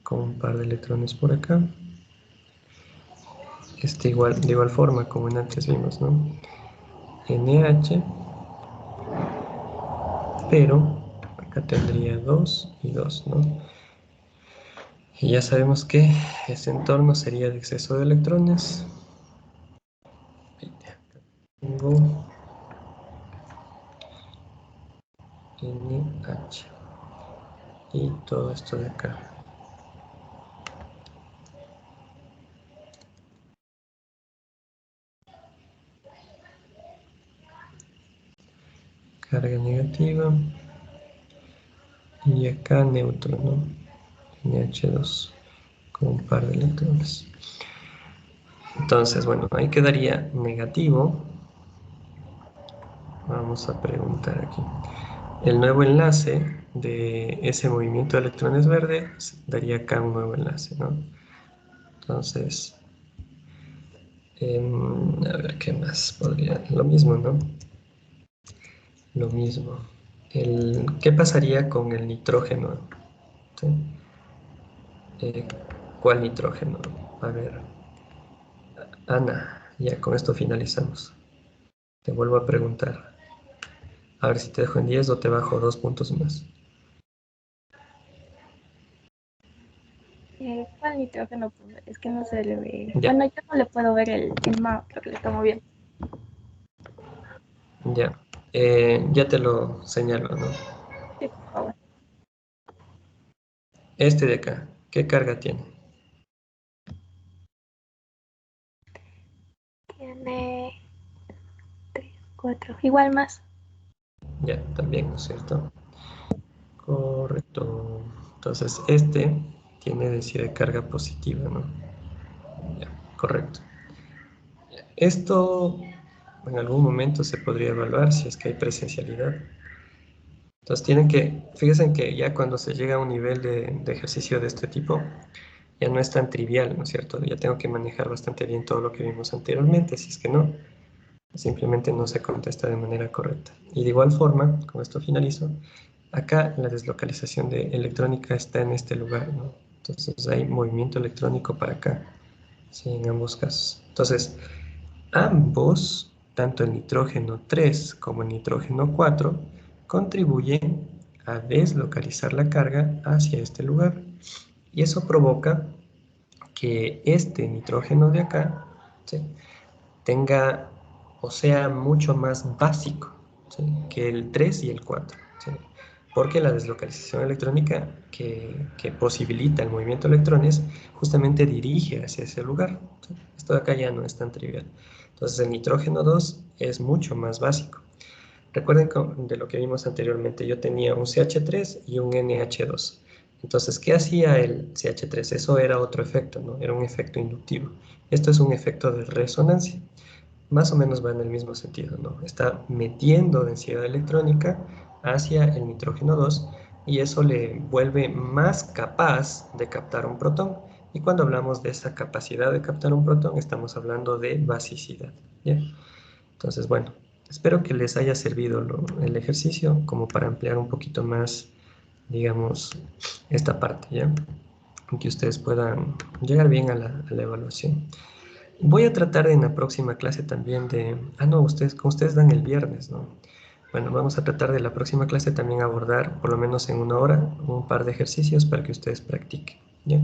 con un par de electrones por acá. Este igual, de igual forma, como en antes vimos, ¿no? NH, pero acá tendría 2 y 2, ¿no? Y ya sabemos que ese entorno sería de exceso de electrones. Tengo NH y todo esto de acá. Carga negativa y acá neutro, ¿no? NH2 con un par de electrones. Entonces, bueno, ahí quedaría negativo. Vamos a preguntar aquí. El nuevo enlace de ese movimiento de electrones verde daría acá un nuevo enlace, ¿no? Entonces, a ver, ¿qué más podría? Lo mismo, ¿no? Lo mismo. ¿Qué pasaría con el nitrógeno? ¿Sí? ¿Cuál nitrógeno? A ver. Ana, ya con esto finalizamos. Te vuelvo a preguntar. A ver si te dejo en 10 o te bajo 2 puntos más. ¿Cuál nitrógeno? Pues, es que no se le ve. Ya. Bueno, yo no le puedo ver el mapa, lo que le está moviendo. Ya. Ya te lo señalo, ¿no? Sí, por favor. Este de acá, ¿qué carga tiene? Tiene 3, 4, igual más. Ya, también, ¿no es cierto? Correcto. Entonces, este tiene densidad de carga positiva, ¿no? Ya, correcto. Esto en algún momento se podría evaluar si es que hay presencialidad. Entonces fíjense que ya cuando se llega a un nivel de ejercicio de este tipo, ya no es tan trivial, ¿no es cierto? Ya tengo que manejar bastante bien todo lo que vimos anteriormente, si es que no, Simplemente no se contesta de manera correcta. Y de igual forma, con esto finalizo, acá la deslocalización de electrónica está en este lugar, ¿no? Entonces hay movimiento electrónico para acá, ¿sí? En ambos casos. Entonces, ambos, tanto el nitrógeno 3 como el nitrógeno 4, contribuyen a deslocalizar la carga hacia este lugar. Y eso provoca que este nitrógeno de acá, ¿sí?, tenga o sea mucho más básico, ¿sí?, que el 3 y el 4, ¿sí?, porque la deslocalización electrónica que posibilita el movimiento de electrones justamente dirige hacia ese lugar, ¿sí? Esto de acá ya no es tan trivial. Entonces el nitrógeno 2 es mucho más básico. Recuerden de lo que vimos anteriormente, yo tenía un CH3 y un NH2. Entonces, ¿qué hacía el CH3? Eso era otro efecto, ¿no? Era un efecto inductivo. Esto es un efecto de resonancia. Más o menos va en el mismo sentido, ¿no? Está metiendo densidad electrónica hacia el nitrógeno 2 y eso le vuelve más capaz de captar un protón. Y cuando hablamos de esa capacidad de captar un protón, estamos hablando de basicidad, ¿ya? Entonces, bueno, espero que les haya servido el ejercicio como para ampliar un poquito más, digamos, esta parte, ¿ya? Que ustedes puedan llegar bien a la evaluación. Voy a tratar en la próxima clase también de... Ah, no, ustedes dan el viernes, ¿no? Bueno, vamos a tratar de la próxima clase también abordar, por lo menos en 1 hora, un par de ejercicios para que ustedes practiquen, ¿ya?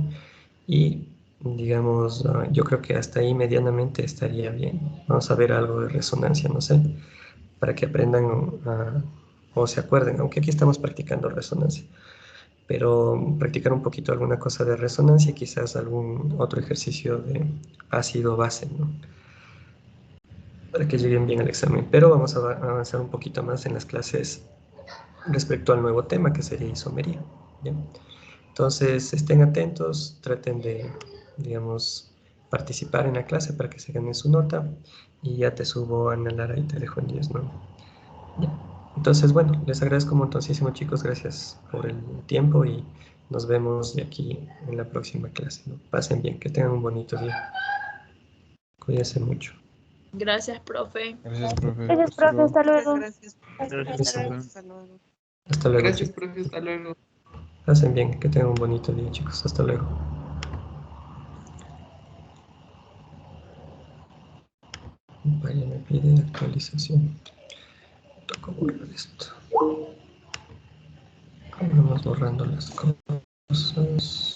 Y, digamos, yo creo que hasta ahí medianamente estaría bien. Vamos a ver algo de resonancia, no sé, para que aprendan o se acuerden, aunque aquí estamos practicando resonancia, pero practicar un poquito alguna cosa de resonancia y quizás algún otro ejercicio de ácido base, ¿no?, para que lleguen bien al examen. Pero vamos a avanzar un poquito más en las clases respecto al nuevo tema, que sería isomería, ¿ya? Entonces, estén atentos, traten de, digamos, participar en la clase para que se ganen su nota, y ya te subo a Ana Lara y te dejo en 10, ¿no? Ya. Entonces, bueno, les agradezco un montoncísimo, chicos, gracias por el tiempo y nos vemos de aquí en la próxima clase, ¿no? Pasen bien, que tengan un bonito día. Cuídense mucho. Gracias, profe. Gracias, profe. Gracias, Hasta profe, luego. hasta luego. Gracias. Gracias, profe. Hasta luego. Hasta luego, Gracias, chicos. profe. Hasta luego. Pasen bien, que tengan un bonito día, chicos. Hasta luego. Vaya, me pide actualización. Toco borrar esto. Vamos borrando las cosas.